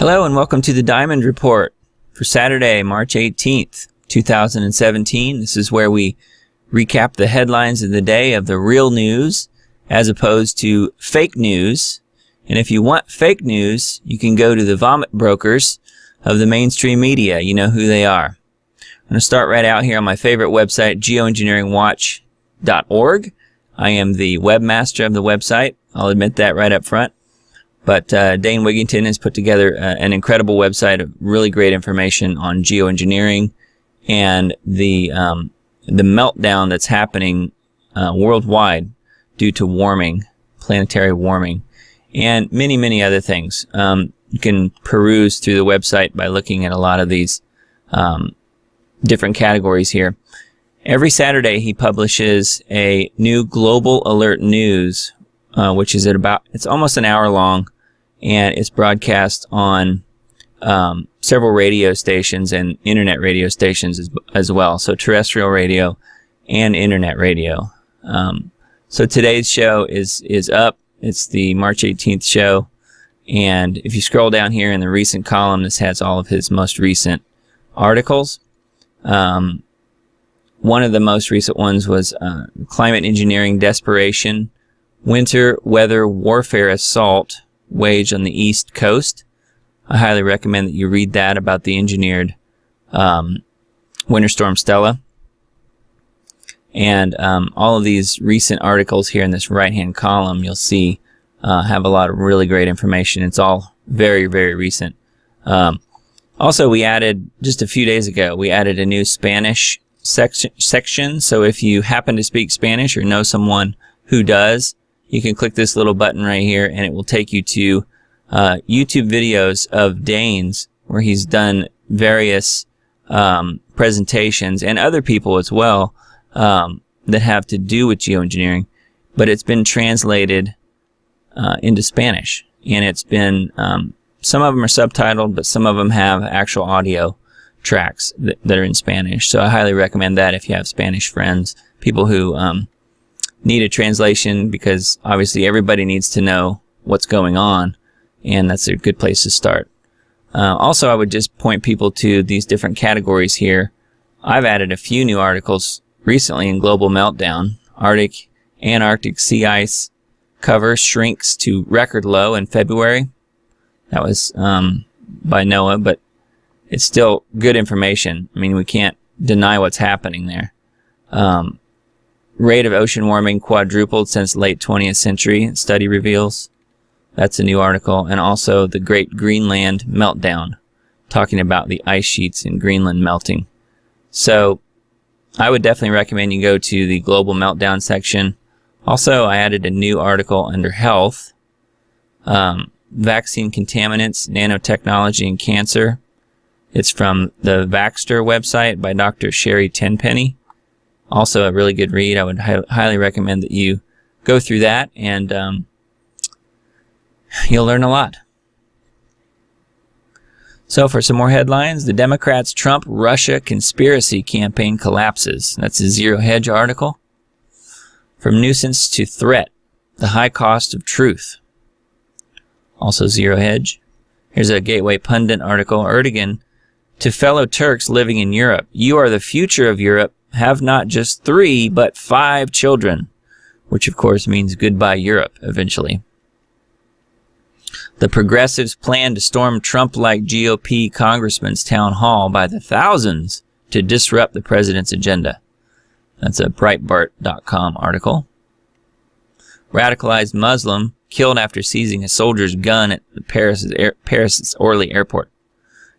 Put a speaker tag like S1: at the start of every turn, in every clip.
S1: Hello and welcome to the Diamond Report for Saturday, March 18th, 2017. This is where we recap the headlines of the day of the real news as opposed to fake news. And if you want fake news, you can go to the vomit brokers of the mainstream media. You know who they are. I'm going to start right out here on my favorite website, geoengineeringwatch.org. I am the webmaster of the website. I'll admit that right up front. But Dane Wigington has put together an incredible website of really great information on geoengineering and the meltdown that's happening worldwide due to warming, planetary warming, and many, many other things. You can peruse through the website by looking at a lot of these different categories here. Every Saturday he publishes a new Global Alert News, which is it's almost an hour long, and it's broadcast on several radio stations and internet radio stations as well. So terrestrial radio and internet radio. So today's show is up. It's the March 18th show. And if you scroll down here in the recent column, this has all of his most recent articles. One of the most recent ones was Climate Engineering Desperation, Winter Weather Warfare Assault Waged on the East Coast. I highly recommend that you read that about the engineered Winter Storm Stella. And all of these recent articles here in this right-hand column, you'll see have a lot of really great information. It's all very, very recent. Also, we added, just a few days ago, we added a new Spanish section. So if you happen to speak Spanish or know someone who does, you can click this little button right here and it will take you to YouTube videos of Dane's where he's done various presentations, and other people as well that have to do with geoengineering, but it's been translated into Spanish, and it's been some of them are subtitled, but some of them have actual audio tracks that are in Spanish. So I highly recommend that if you have Spanish friends, people who need a translation, because obviously everybody needs to know what's going on, and that's a good place to start. Also, I would just point people to these different categories here. I've added a few new articles recently in Global Meltdown. Antarctic sea ice cover shrinks to record low in February. That was by NOAA, but it's still good information. I mean, we can't deny what's happening there. Rate of ocean warming quadrupled since late 20th century, study reveals. That's a new article. And also the Great Greenland Meltdown, talking about the ice sheets in Greenland melting. So I would definitely recommend you go to the Global Meltdown section. Also, I added a new article under Health. Vaccine contaminants, nanotechnology, and cancer. It's from the Vaxter website by Dr. Sherry Tenpenny. Also a really good read. I would highly recommend that you go through that, and you'll learn a lot. So for some more headlines, the Democrats' Trump-Russia conspiracy campaign collapses. That's a Zero Hedge article. From nuisance to threat, the high cost of truth. Also Zero Hedge. Here's a Gateway Pundit article. Erdogan, to fellow Turks living in Europe, you are the future of Europe. Have not just 3, but 5 children, which of course means goodbye Europe eventually. The progressives plan to storm Trump-like GOP congressman's town hall by the thousands to disrupt the president's agenda. That's a Breitbart.com article. Radicalized Muslim killed after seizing a soldier's gun at the Paris' Orly airport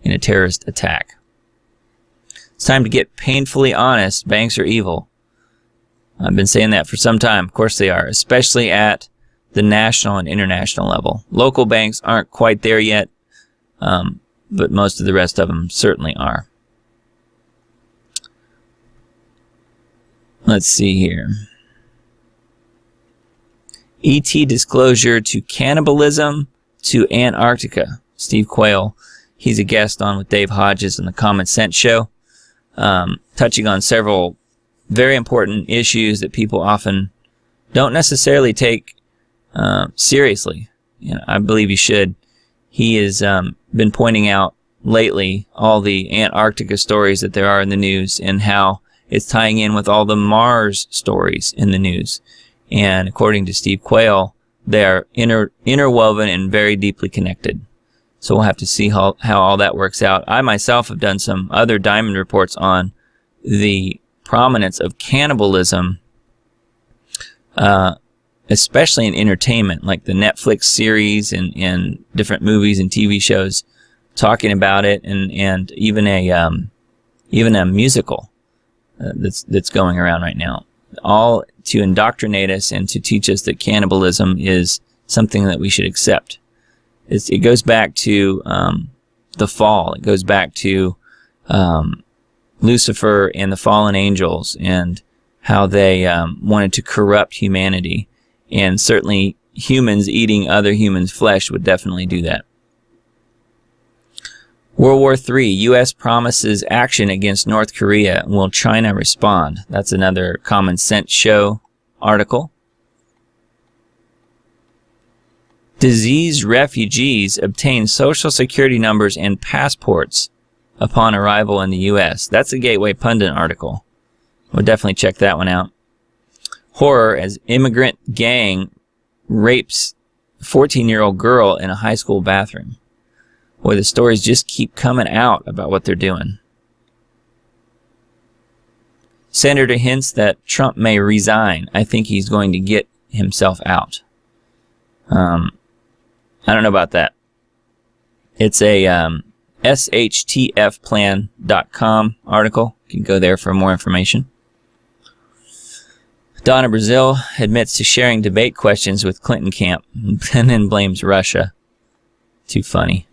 S1: in a terrorist attack. It's time to get painfully honest. Banks are evil. I've been saying that for some time. Of course they are, especially at the national and international level. Local banks aren't quite there yet, but most of the rest of them certainly are. Let's see here. ET disclosure to cannibalism to Antarctica. Steve Quayle, he's a guest on with Dave Hodges on the Common Sense Show. Touching on several very important issues that people often don't necessarily take seriously. I believe you should. He is been pointing out lately all the Antarctica stories that there are in the news and how it's tying in with all the Mars stories in the news. And according to Steve Quayle, they're interwoven and very deeply connected. So we'll have to see how all that works out. I myself have done some other diamond reports on the prominence of cannibalism, especially in entertainment, like the Netflix series and different movies and TV shows talking about it, and even a musical that's going around right now, all to indoctrinate us and to teach us that cannibalism is something that we should accept. It goes back to the fall. It goes back to Lucifer and the fallen angels and how they wanted to corrupt humanity. And certainly humans eating other humans' flesh would definitely do that. World War III, U.S. promises action against North Korea. Will China respond? That's another Common Sense Show article. Diseased refugees obtain social security numbers and passports upon arrival in the U.S. That's a Gateway Pundit article. We'll definitely check that one out. Horror as immigrant gang rapes 14-year-old girl in a high school bathroom. Boy, the stories just keep coming out about what they're doing. Senator hints that Trump may resign. I think he's going to get himself out. I don't know about that. It's a shtfplan.com article. You can go there for more information. Donna Brazil admits to sharing debate questions with Clinton camp and then blames Russia. Too funny.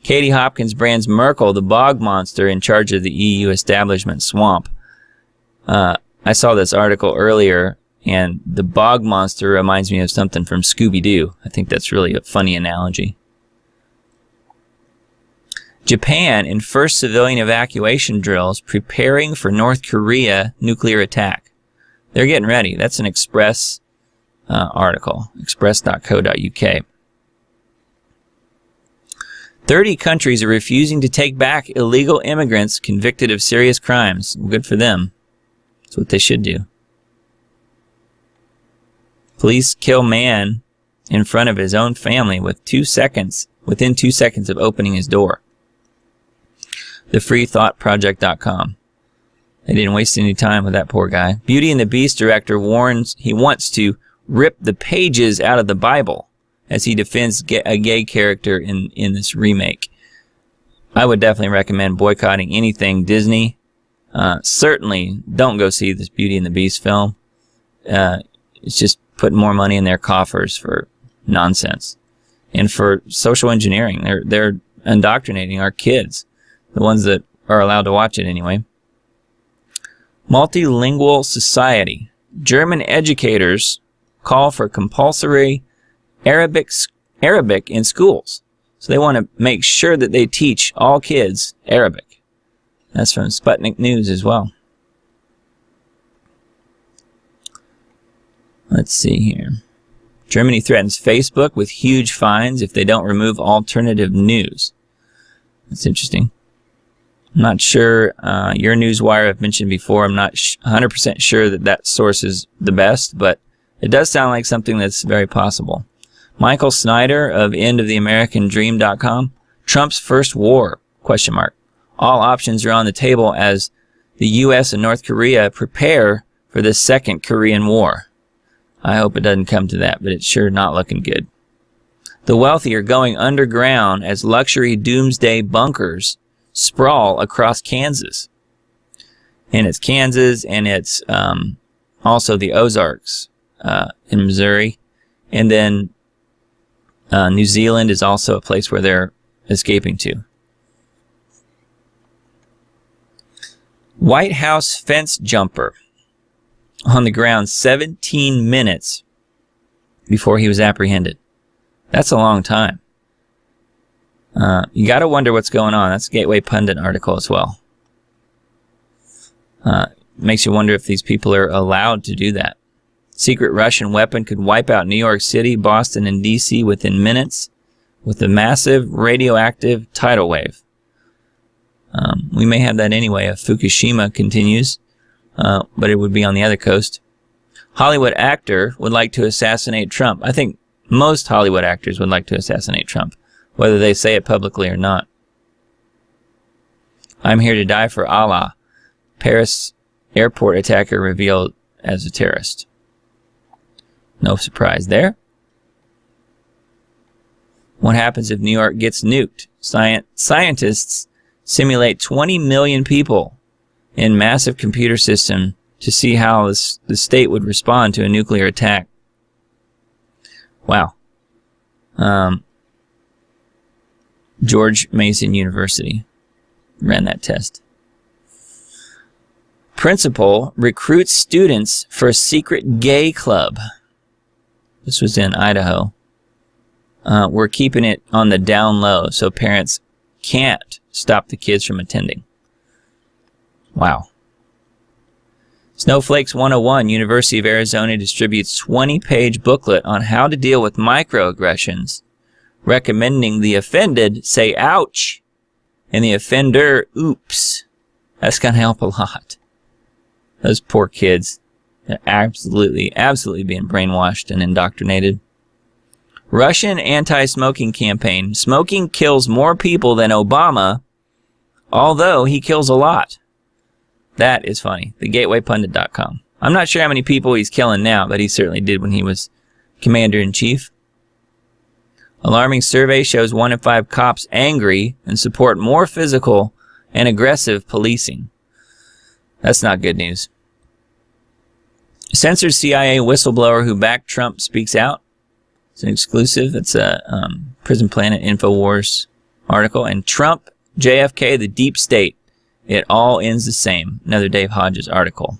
S1: Katie Hopkins brands Merkel the bog monster in charge of the EU establishment swamp. I saw this article earlier, and the bog monster reminds me of something from Scooby-Doo. I think that's really a funny analogy. Japan in first civilian evacuation drills preparing for North Korea nuclear attack. They're getting ready. That's an Express article, express.co.uk. 30 countries are refusing to take back illegal immigrants convicted of serious crimes. Well, good for them. That's what they should do. Police kill man in front of his own family within 2 seconds of opening his door. TheFreeThoughtProject.com. They didn't waste any time with that poor guy. Beauty and the Beast director warns he wants to rip the pages out of the Bible as he defends a gay character in this remake. I would definitely recommend boycotting anything Disney. Certainly don't go see this Beauty and the Beast film. It's just putting more money in their coffers for nonsense. And for social engineering. They're indoctrinating our kids. The ones that are allowed to watch it anyway. Multilingual society. German educators call for compulsory Arabic in schools. So they want to make sure that they teach all kids Arabic. That's from Sputnik News as well. Let's see here. Germany threatens Facebook with huge fines if they don't remove alternative news. That's interesting. I'm not sure. Your Newswire I've mentioned before. I'm not 100% sure that source is the best, but it does sound like something that's very possible. Michael Snyder of endoftheamericandream.com. Trump's first war? ? All options are on the table as the U.S. and North Korea prepare for the second Korean War. I hope it doesn't come to that, but it's sure not looking good. The wealthy are going underground as luxury doomsday bunkers sprawl across Kansas. And it's Kansas, and it's also the Ozarks in Missouri. And then New Zealand is also a place where they're escaping to. White House fence jumper on the ground 17 minutes before he was apprehended. That's a long time. You got to wonder what's going on. That's a Gateway Pundit article as well. Makes you wonder if these people are allowed to do that. Secret Russian weapon could wipe out New York City, Boston, and D.C. within minutes. with a massive radioactive tidal wave. We may have that anyway if Fukushima continues, but it would be on the other coast. Hollywood actor would like to assassinate Trump. I think most Hollywood actors would like to assassinate Trump, whether they say it publicly or not. I'm here to die for Allah. Paris airport attacker revealed as a terrorist. No surprise there. What happens if New York gets nuked? Scientists simulate 20 million people in massive computer system to see how the state would respond to a nuclear attack. Wow. George Mason University ran that test. Principal recruits students for a secret gay club. This was in Idaho. We're keeping it on the down low so parents can't stop the kids from attending. Wow. Snowflakes 101, University of Arizona distributes 20-page booklet on how to deal with microaggressions, recommending the offended say ouch and the offender oops. That's going to help a lot. Those poor kids are absolutely being brainwashed and indoctrinated. Russian anti-smoking campaign. Smoking kills more people than Obama, although he kills a lot. That is funny. TheGatewayPundit.com. I'm not sure how many people he's killing now, but he certainly did when he was commander-in-chief. Alarming survey shows 1 in 5 cops angry and support more physical and aggressive policing. That's not good news. Censored CIA whistleblower who backed Trump speaks out. It's an exclusive. It's a Prison Planet InfoWars article. And Trump, JFK, the deep state. It all ends the same. Another Dave Hodges article.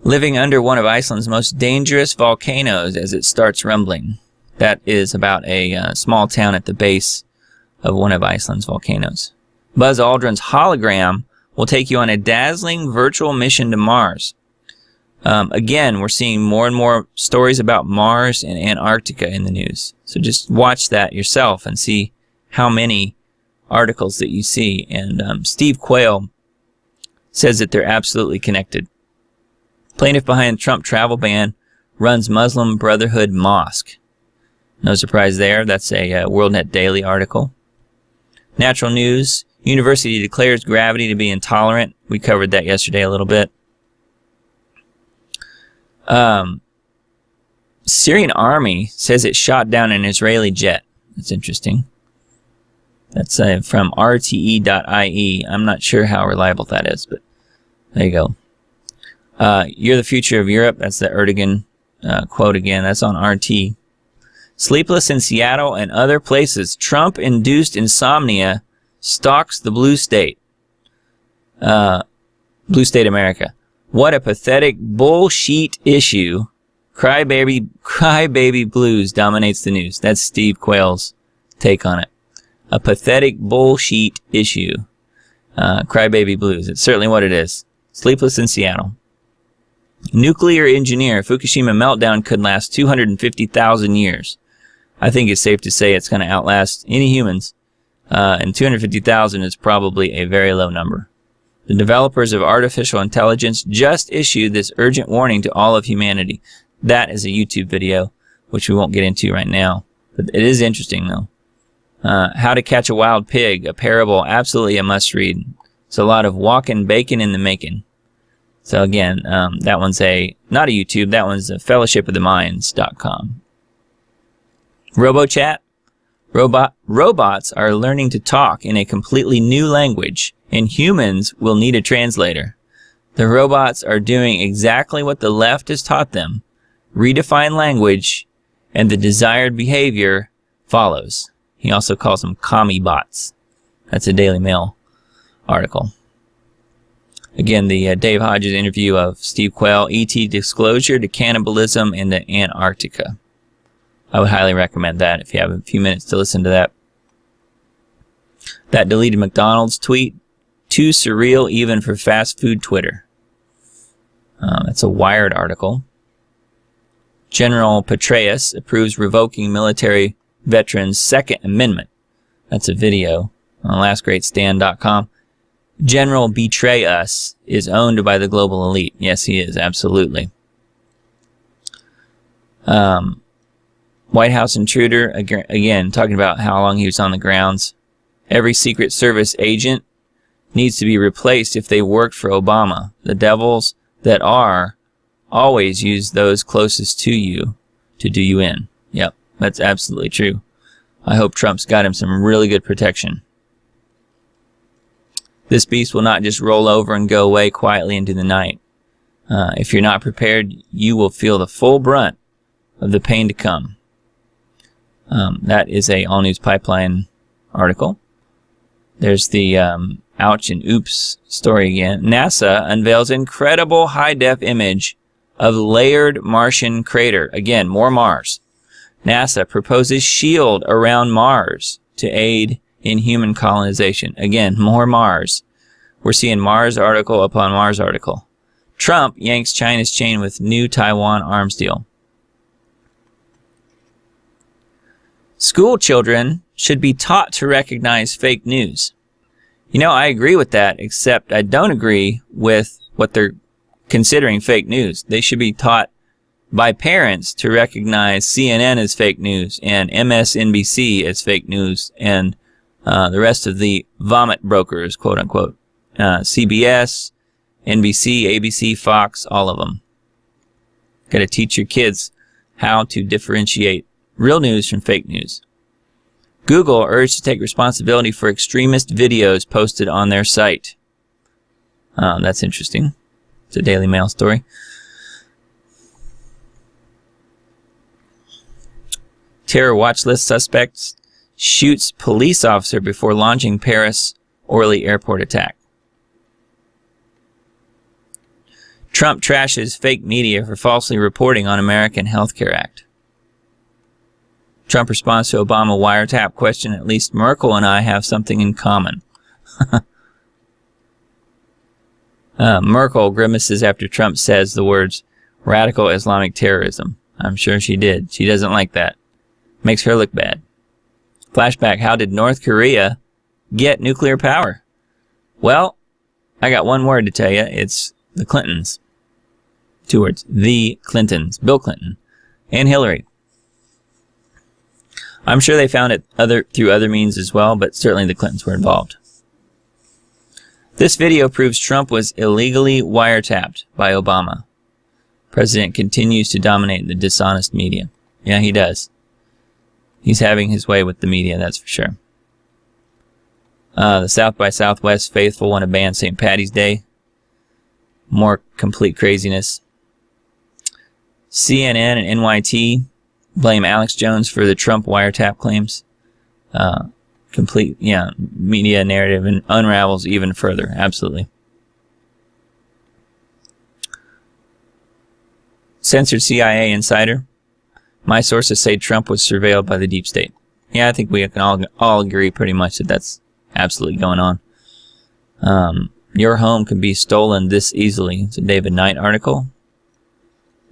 S1: Living under one of Iceland's most dangerous volcanoes as it starts rumbling. That is about a small town at the base of one of Iceland's volcanoes. Buzz Aldrin's hologram will take you on a dazzling virtual mission to Mars. Again, we're seeing more and more stories about Mars and Antarctica in the news. So just watch that yourself and see how many articles that you see. And Steve Quayle says that they're absolutely connected. Plaintiff behind Trump travel ban runs Muslim Brotherhood Mosque. No surprise there. That's a WorldNet Daily article. Natural news. University declares gravity to be intolerant. We covered that yesterday a little bit. Syrian army says it shot down an Israeli jet. That's interesting. That's from RTE.IE. I'm not sure how reliable that is, but there you go. You're the future of Europe. That's the Erdogan quote again. That's on RT. Sleepless in Seattle and other places. Trump-induced insomnia stalks the blue state. Blue state America. What a pathetic bullshit issue. Crybaby blues dominates the news. That's Steve Quayle's take on it. A pathetic bullshit issue. Crybaby blues. It's certainly what it is. Sleepless in Seattle. Nuclear engineer. Fukushima meltdown could last 250,000 years. I think it's safe to say it's going to outlast any humans. And 250,000 is probably a very low number. The developers of artificial intelligence just issued this urgent warning to all of humanity. That is a YouTube video, which we won't get into right now. But it is interesting, though. How to Catch a Wild Pig, a parable, absolutely a must-read. It's a lot of walking bacon in the making. So again, that one's not a YouTube, that one's a fellowshipoftheminds.com. RoboChat. Robots are learning to talk in a completely new language, and humans will need a translator. The robots are doing exactly what the left has taught them. Redefine language, and the desired behavior follows. He also calls them commie bots. That's a Daily Mail article. Again, the Dave Hodges interview of Steve Quayle, ET disclosure to cannibalism in the Antarctica. I would highly recommend that if you have a few minutes to listen to that. That deleted McDonald's tweet, too surreal even for fast food Twitter. That's a Wired article. General Petraeus approves revoking military veterans' Second Amendment. That's a video on lastgreatstand.com. General Betray Us is owned by the global elite. Yes, he is, absolutely. White House intruder, again, talking about how long he was on the grounds. Every Secret Service agent needs to be replaced if they worked for Obama. The devils that are always use those closest to you to do you in. Yep, that's absolutely true. I hope Trump's got him some really good protection. This beast will not just roll over and go away quietly into the night. If you're not prepared, you will feel the full brunt of the pain to come. That is a All News Pipeline article. There's the ouch and oops story again. NASA unveils incredible high-def image of layered Martian crater. Again, more Mars. NASA proposes shield around Mars to aid in human colonization. Again, more Mars. We're seeing Mars article upon Mars article. Trump yanks China's chain with new Taiwan arms deal. School children should be taught to recognize fake news. You know, I agree with that, except I don't agree with what they're considering fake news. They should be taught by parents to recognize CNN as fake news and MSNBC as fake news and the rest of the vomit brokers, quote unquote. CBS, NBC, ABC, Fox, all of them. Got to teach your kids how to differentiate real news from fake news. Google urged to take responsibility for extremist videos posted on their site. That's interesting. It's a Daily Mail story. Terror watch list suspects shoots police officer before launching Paris Orly airport attack. Trump trashes fake media for falsely reporting on American Healthcare Act. Trump responds to Obama wiretap question, at least Merkel and I have something in common. Merkel grimaces after Trump says the words radical Islamic terrorism. I'm sure she did. She doesn't like that. Makes her look bad. Flashback, how did North Korea get nuclear power? Well, I got one word to tell you. It's the Clintons. 2 words. The Clintons. Bill Clinton and Hillary. I'm sure they found it through other means as well, but certainly the Clintons were involved. This video proves Trump was illegally wiretapped by Obama. President continues to dominate the dishonest media. Yeah, he does. He's having his way with the media, that's for sure. The South by Southwest faithful want to ban St. Paddy's Day. More complete craziness. CNN and NYT blame Alex Jones for the Trump wiretap claims. Complete, media narrative and unravels even further. Absolutely. Censored CIA insider. My sources say Trump was surveilled by the deep state. Yeah, I think we can all agree pretty much that that's absolutely going on. Your home can be stolen this easily. It's a David Knight article.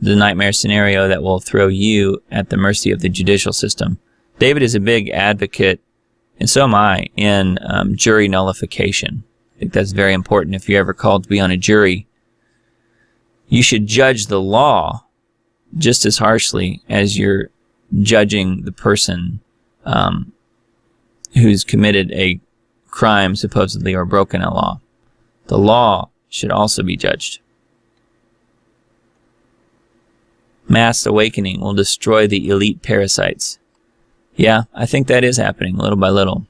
S1: The nightmare scenario that will throw you at the mercy of the judicial system. David is a big advocate, and so am I, in jury nullification. I think that's very important. If you're ever called to be on a jury, you should judge the law just as harshly as you're judging the person who's committed a crime, supposedly, or broken a law. The law should also be judged. Mass awakening will destroy the elite parasites. Yeah, I think that is happening little by little.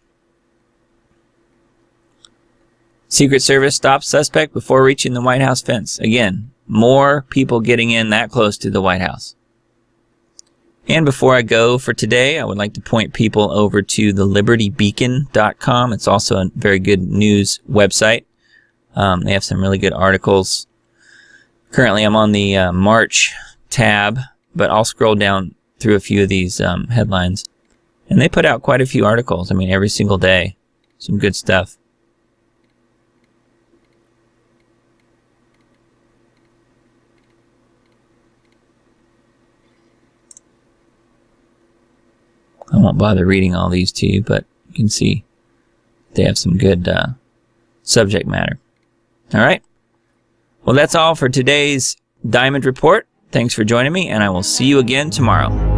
S1: Secret Service stops suspect before reaching the White House fence. Again, more people getting in that close to the White House. And before I go for today, I would like to point people over to the libertybeacon.com. It's also a very good news website. They have some really good articles. Currently, I'm on the March tab, but I'll scroll down through a few of these headlines. And they put out quite a few articles. I mean, every single day. Some good stuff. I won't bother reading all these to you, but you can see they have some good subject matter. All right. Well, that's all for today's Diamond Report. Thanks for joining me, and I will see you again tomorrow.